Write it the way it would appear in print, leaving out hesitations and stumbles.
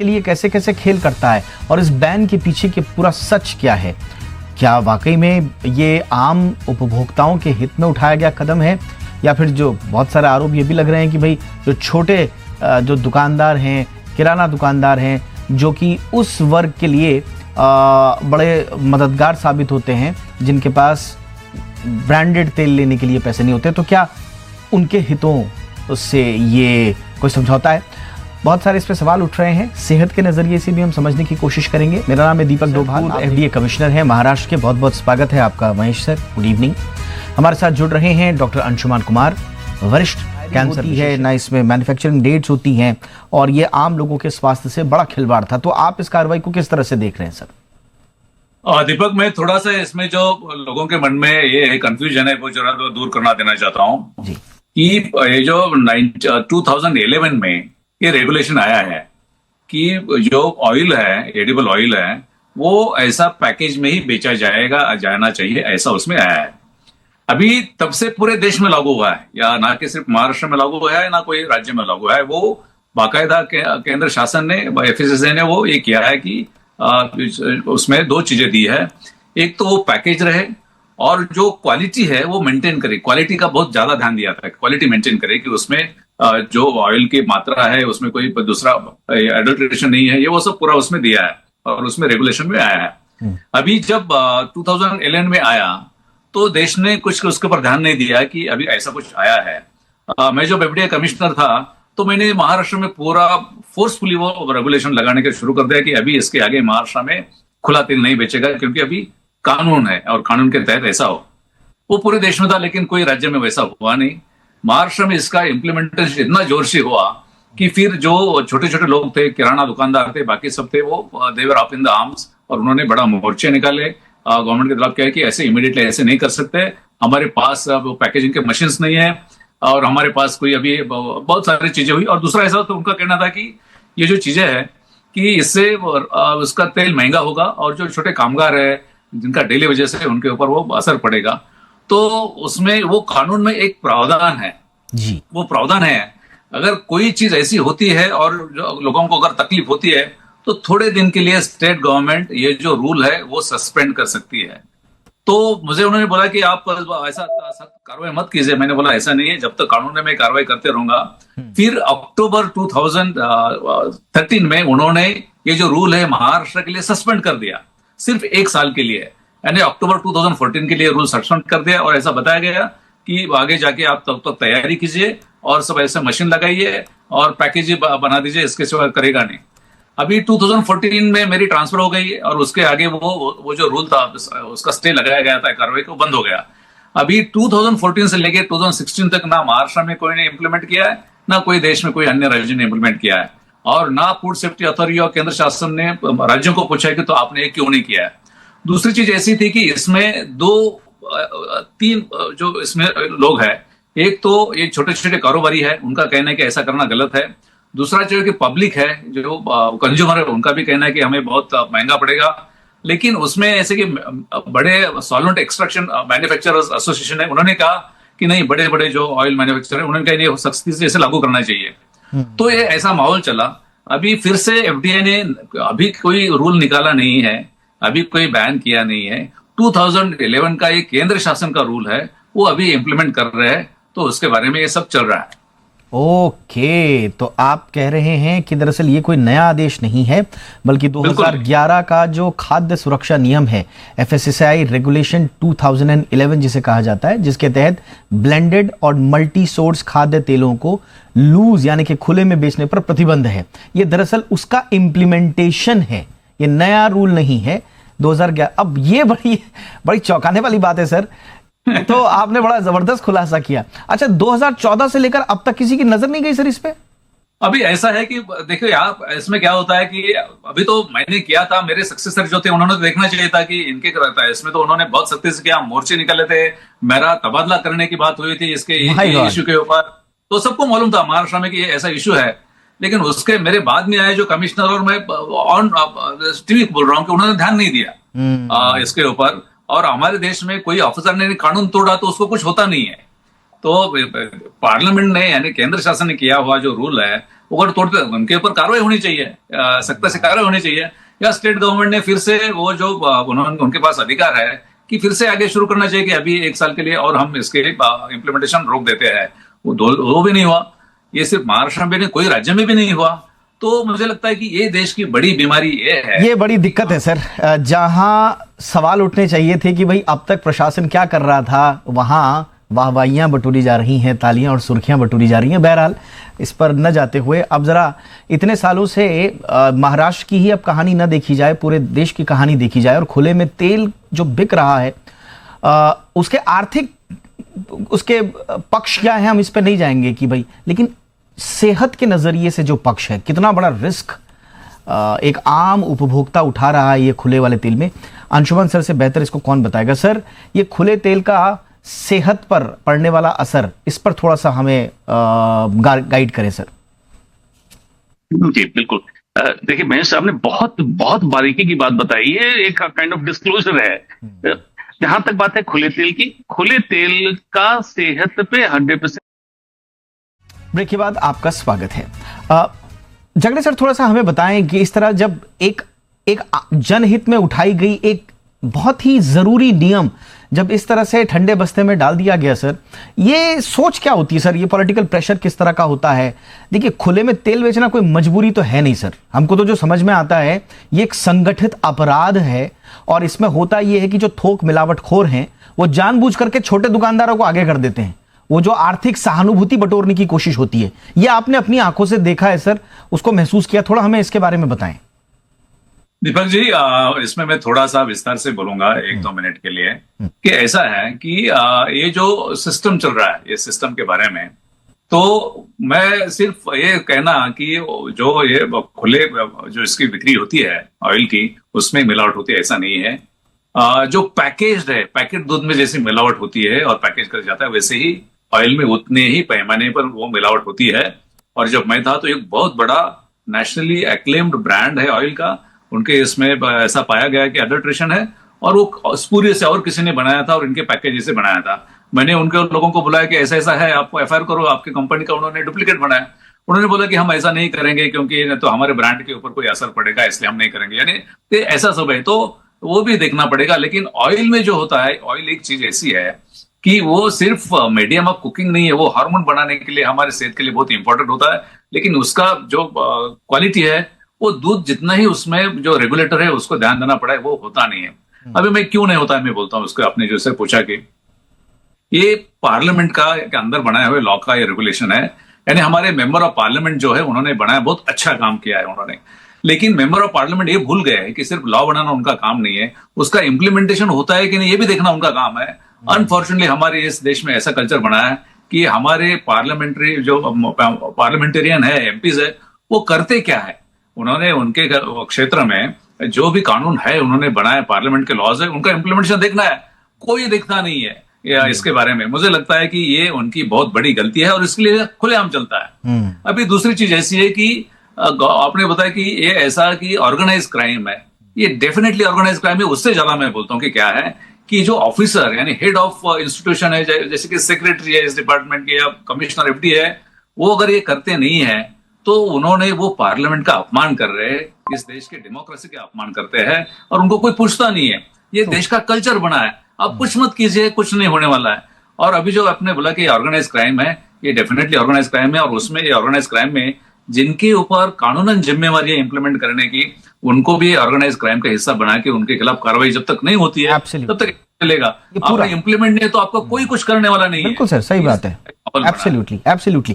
के लिए कैसे कैसे खेल करता है और इस बैन के पीछे के पूरा सच क्या है? क्या वाकई में ये आम उपभोक्ताओं के हित में उठाया गया कदम है, या फिर जो बहुत सारे आरोप ये भी लग रहे हैं कि भाई जो छोटे जो दुकानदार हैं, किराना दुकानदार हैं, जो कि उस वर्ग के लिए बड़े मददगार साबित होते हैं, जिनके पास ब्रांडेड तेल लेने के लिए पैसे नहीं होते, तो क्या उनके हितों से ये कोई समझौता है? बहुत सारे इस पे सवाल उठ रहे हैं। सेहत के नजरिए से भी हम समझने की कोशिश करेंगे। मेरा नाम है दीपक डोभाल, एफडीए कमिश्नर है महाराष्ट्र के। बहुत बहुत स्वागत है आपका महेश सर, गुड इवनिंग। हमारे साथ जुड़ रहे हैं डॉक्टर अंशुमान कुमार, वरिष्ठ कैंसर है ना, इसमें मैन्युफैक्चरिंग डेट्स होती हैं और ये आम लोगों के स्वास्थ्य से बड़ा खिलवाड़ था। तो आप इस कार्रवाई को किस तरह से देख रहे हैं सर? दीपक, मैं थोड़ा सा इसमें जो लोगों के मन में ये कंफ्यूजन है वो जरा दूर करना देना चाहता हूँ कि ये जो 2011 में ये रेगुलेशन आया है कि जो ऑयल है, एडिबल ऑयल है, वो ऐसा पैकेज में ही बेचा जाना चाहिए, ऐसा उसमें आया है। अभी तब से पूरे देश में लागू हुआ है, या ना कि सिर्फ महाराष्ट्र में लागू हुआ है, ना कोई राज्य में लागू हुआ है। वो बाकायदा केंद्र शासन ने, एफएसएसए ने वो ये किया है कि उसमें दो चीजें दी है। एक तो वो पैकेज रहे और जो क्वालिटी है वो मेंटेन करे। क्वालिटी का बहुत ज्यादा ध्यान दिया था, क्वालिटी मेंटेन करे कि उसमें जो ऑयल की मात्रा है उसमें कोई दूसरा एडल्ट्रेशन नहीं है, ये वो सब पूरा उसमें दिया है और उसमें रेगुलेशन में आया है। अभी जब 2011 में आया तो देश ने कुछ उसके ऊपर ध्यान नहीं दिया कि अभी ऐसा कुछ आया है। मैं जब एफडीए कमिश्नर था तो मैंने महाराष्ट्र में पूरा फोर्सफुली वो रेगुलेशन लगाने के शुरू कर दिया कि अभी इसके आगे महाराष्ट्र में खुला तेल नहीं बेचेगा, क्योंकि अभी कानून है और कानून के तहत ऐसा हो। वो पूरे देश में था, लेकिन कोई राज्य में वैसा हुआ नहीं। महाराष्ट्र में इसका इम्प्लीमेंटेशन इतना जोर से हुआ कि फिर जो छोटे छोटे लोग थे, किराना दुकानदार थे, बाकी सब थे, वो दे वर अप इन द आर्म्स और उन्होंने बड़ा मोर्चे निकाले गवर्नमेंट के खिलाफ। क्या है कि ऐसे इमीडिएटली ऐसे नहीं कर सकते, हमारे पास पैकेजिंग के मशीन्स नहीं है और हमारे पास कोई अभी बहुत सारी चीजें हुई। और दूसरा ऐसा तो उनका कहना था कि ये जो चीजें है कि इससे उसका तेल महंगा होगा और जो छोटे कामगार है जिनका डेली वजह से उनके ऊपर वो असर पड़ेगा। तो उसमें वो कानून में एक प्रावधान है जी, वो प्रावधान है अगर कोई चीज ऐसी होती है और जो लोगों को अगर तकलीफ होती है तो थोड़े दिन के लिए स्टेट गवर्नमेंट ये जो रूल है वो सस्पेंड कर सकती है। तो मुझे उन्होंने बोला कि आप ऐसा कार्रवाई मत कीजिए। मैंने बोला ऐसा नहीं है, जब तक कानून में मैं कार्रवाई करते रहूंगा। फिर अक्टूबर 2013 में उन्होंने ये जो रूल है महाराष्ट्र के लिए सस्पेंड कर दिया, सिर्फ 1 साल के लिए। यानी अक्टूबर 2014 के लिए रूल सस्पेंड कर दिया और ऐसा बताया गया कि आगे जाके आप तब तक तैयारी कीजिए और सब ऐसे मशीन लगाइए और पैकेज बना दीजिए, इसके सिवा करेगा नहीं। अभी 2014 में मेरी ट्रांसफर हो गई और उसके आगे वो जो रूल था उसका स्टे लगाया गया था, कार्रवाई को बंद हो गया। अभी 2014 से लेके 2016 तक ना महाराष्ट्र में कोई ने इम्प्लीमेंट किया है, ना कोई देश में कोई अन्य राज्य ने इम्प्लीमेंट किया है, और ना फूड सेफ्टी अथॉरिटी और केंद्र शासन ने राज्यों को पूछा कि तो आपने ये क्यों नहीं किया है। दूसरी चीज ऐसी थी कि इसमें 2-3 जो इसमें लोग हैं, एक तो ये छोटे छोटे कारोबारी है, उनका कहना है कि ऐसा करना गलत है। दूसरा जो कि पब्लिक है, जो कंज्यूमर है, उनका भी कहना है कि हमें बहुत महंगा पड़ेगा। लेकिन उसमें ऐसे कि बड़े सॉल्वेंट एक्सट्रैक्शन मैन्युफैक्चरर्स एसोसिएशन है, उन्होंने कहा कि नहीं, बड़े बड़े जो ऑयल मैन्युफैक्चरर है उन्होंने कहा नहीं, सख्ती से इसे लागू करना चाहिए। तो ये ऐसा माहौल चला। अभी फिर से एफडीए ने अभी कोई रूल निकाला नहीं है, अभी कोई बैन किया नहीं है। 2011 का एक केंद्र शासन का रूल है, वो अभी इम्प्लीमेंट कर रहे हैं, तो उसके बारे में ये सब चल रहा है। ओके, तो आप कह रहे हैं कि दरअसल ये कोई नया आदेश नहीं है, बल्कि 2011 का जो खाद्य सुरक्षा नियम है, एफएसएसआई रेगुलेशन 2011 जिसे कहा जाता है, जिसके तहत ब्लेंडेड और मल्टी सोर्स खाद्य तेलों को लूज यानी कि खुले में बेचने पर प्रतिबंध है। ये दरअसल उसका इम्प्लीमेंटेशन है, ये नया रूल नहीं है 2011। अब ये बड़ी चौंकाने वाली बात है सर, तो आपने बड़ा जबरदस्त खुलासा किया। अच्छा, 2014 से लेकर अब तक किसी की नजर नहीं गई सर इस पे? अभी ऐसा है कि देखो यार, इसमें क्या होता है कि अभी तो मैंने किया था, मेरे सक्सेसर जो थे उन्होंने तो देखना चाहिए था कि इनके करता है। इसमें तो उन्होंने बहुत सख्ती से किया, मोर्चे निकाले थे, मेरा तबादला करने की बात हुई थी इसके इश्यू के ऊपर। तो सबको मालूम था महाराष्ट्र में कि ऐसा इश्यू है। लेकिन उसके मेरे बाद में आए जो कमिश्नर, और मैं ऑन टीवी बोल रहा हूँ कि उन्होंने ध्यान नहीं दिया इसके ऊपर। और हमारे देश में कोई ऑफिसर ने कानून तोड़ा तो उसको कुछ होता नहीं है। तो पार्लियामेंट ने यानी केंद्र शासन ने किया हुआ जो रूल है वो अगर तोड़ते उनके ऊपर कार्रवाई होनी चाहिए, सख्त से कार्रवाई होनी चाहिए। या स्टेट गवर्नमेंट ने फिर से वो जो उन्होंने उनके पास अधिकार है कि फिर से आगे शुरू करना चाहिए कि अभी 1 साल के लिए और हम इसके इम्प्लीमेंटेशन रोक देते हैं। वो भी नहीं हुआ। ये सिर्फ महाराष्ट्र में नहीं, कोई राज्य में भी नहीं हुआ। तो मुझे लगता है कि ये देश की बड़ी बीमारी ये है, ये बड़ी दिक्कत है सर। जहां सवाल उठने चाहिए थे कि भाई अब तक प्रशासन क्या कर रहा था, वहां वाहवाहियां बटोरी जा रही हैं, तालियां और सुर्खियां बटोरी जा रही हैं। बहरहाल इस पर न जाते हुए अब जरा इतने सालों से महाराष्ट्र की ही अब कहानी न देखी जाए, पूरे देश की कहानी देखी जाए। और खुले में तेल जो बिक रहा है उसके आर्थिक उसके पक्ष क्या है, हम इस पर नहीं जाएंगे कि भाई, लेकिन सेहत के नजरिए से जो पक्ष है, कितना बड़ा रिस्क एक आम उपभोक्ता उठा रहा है ये खुले वाले तेल में। अंशुमन सर से बेहतर इसको कौन बताएगा। सर, ये खुले तेल का सेहत पर पड़ने वाला असर, इस पर थोड़ा सा हमें गाइड करें सर। जी बिल्कुल। देखिए महेश साहब ने बहुत बहुत बारीकी की बात बताई है, एक काइंड ऑफ डिस्क्लोजर है। जहां तक बात है खुले तेल की, खुले तेल का सेहत पे 100%। ब्रेक के बाद आपका स्वागत है। जगड़े सर, थोड़ा सा हमें बताएं कि इस तरह जब एक जनहित में उठाई गई एक बहुत ही जरूरी नियम जब इस तरह से ठंडे बस्ते में डाल दिया गया सर, ये सोच क्या होती है सर, ये पॉलिटिकल प्रेशर किस तरह का होता है? देखिए, खुले में तेल बेचना कोई मजबूरी तो है नहीं सर। हमको तो जो समझ में आता है ये एक संगठित अपराध है, और इसमें होता ये है कि जो थोक मिलावटखोर हैं वो जानबूझ करके छोटे दुकानदारों को आगे कर देते हैं। वो जो आर्थिक सहानुभूति बटोरने की कोशिश होती है, ये आपने अपनी आंखों से देखा है सर, उसको महसूस किया, थोड़ा हमें इसके बारे में बताएं। दीपक जी, इसमें मैं थोड़ा सा विस्तार से बोलूंगा 1-2 मिनट के लिए कि ऐसा है कि ये जो सिस्टम चल रहा है, ये सिस्टम के बारे में तो मैं सिर्फ ये कहना कि जो ये खुले जो इसकी बिक्री होती है ऑयल की, उसमें मिलावट होती है ऐसा नहीं है। जो पैकेज्ड है, पैकेट दूध में जैसी मिलावट होती है और पैकेज कर जाता है, वैसे ही ऑयल में उतने ही पैमाने पर वो मिलावट होती है। और जब मैं था तो एक बहुत बड़ा नेशनली एक्लेम्ड ब्रांड है ऑयल का, उनके इसमें ऐसा पाया गया कि अडल्ट्रेशन है, और वो स्पूरियस से और किसी ने बनाया था और इनके पैकेज से बनाया था। मैंने उनके लोगों को बुलाया कि ऐसा ऐसा है, आपको एफआईआर करो, आपकी कंपनी का उन्होंने डुप्लीकेट बनाया। उन्होंने बोला कि हम ऐसा नहीं करेंगे क्योंकि तो हमारे ब्रांड के ऊपर कोई असर पड़ेगा, इसलिए हम नहीं करेंगे। यानी ऐसा सब है, तो वो भी देखना पड़ेगा। लेकिन ऑयल में जो होता है, ऑयल एक चीज ऐसी है कि वो सिर्फ मीडियम ऑफ कुकिंग नहीं है, वो हार्मोन बनाने के लिए हमारे सेहत के लिए बहुत इंपॉर्टेंट होता है। लेकिन उसका जो क्वालिटी है, वो दूध जितना ही उसमें जो रेगुलेटर है उसको ध्यान देना पड़ा है, वो होता नहीं है। अभी मैं क्यों नहीं होता है मैं बोलता हूँ उसको। आपने जो से पूछा कि ये पार्लियामेंट का के अंदर बनाए हुए लॉ का ये रेगुलेशन है, यानी हमारे मेंबर ऑफ पार्लियामेंट जो है उन्होंने बनाया, बहुत अच्छा काम किया है उन्होंने। लेकिन मेंबर ऑफ पार्लियामेंट ये भूल गए हैं कि सिर्फ लॉ बनाना उनका काम नहीं है, उसका इम्प्लीमेंटेशन होता है कि नहीं ये भी देखना उनका काम है। अनफॉर्चुनेटली हमारे इस देश में ऐसा कल्चर बना है कि हमारे पार्लियामेंट्री जो पार्लियामेंटेरियन है, एमपीज है, वो करते क्या है, उन्होंने उनके क्षेत्र में जो भी कानून है उन्होंने बनाया, पार्लियामेंट के लॉज है, उनका इम्प्लीमेंटेशन देखना है, कोई देखता नहीं है या इसके बारे में। मुझे लगता है कि ये उनकी बहुत बड़ी गलती है और इसके लिए खुलेआम चलता है। अभी दूसरी चीज ऐसी है कि आपने बताया कि ये ऐसा कि ऑर्गेनाइज क्राइम है, ये डेफिनेटली ऑर्गेनाइज क्राइम है। उससे ज्यादा मैं बोलता हूँ कि क्या है कि जो ऑफिसर यानी हेड ऑफ इंस्टीट्यूशन है, जैसे कि सेक्रेटरी है इस डिपार्टमेंट के या कमिश्नर एफडी है, वो अगर ये करते नहीं है तो उन्होंने वो पार्लियामेंट का अपमान कर रहे हैं, इस देश के डेमोक्रेसी का अपमान करते हैं, और उनको कोई पूछता नहीं है। ये देश का कल्चर बना है, आप कुछ मत कीजिए, कुछ नहीं होने वाला है। और अभी जो आपने बोला कि ऑर्गेनाइज क्राइम है, ये डेफिनेटली ऑर्गेनाइज क्राइम है, और उसमें ये ऑर्गेनाइज क्राइम में जिनके ऊपर कानूनन जिम्मेवारी है इंप्लीमेंट करने की, उनको भी ऑर्गेनाइज क्राइम का हिस्सा बना के उनके खिलाफ कार्रवाई जब तक नहीं होती है तब तक चलेगा। आपका इंप्लीमेंट नहीं है तो आपका कोई कुछ करने वाला नहीं है। बिल्कुल सर, सही बात है। Absolutely, absolutely.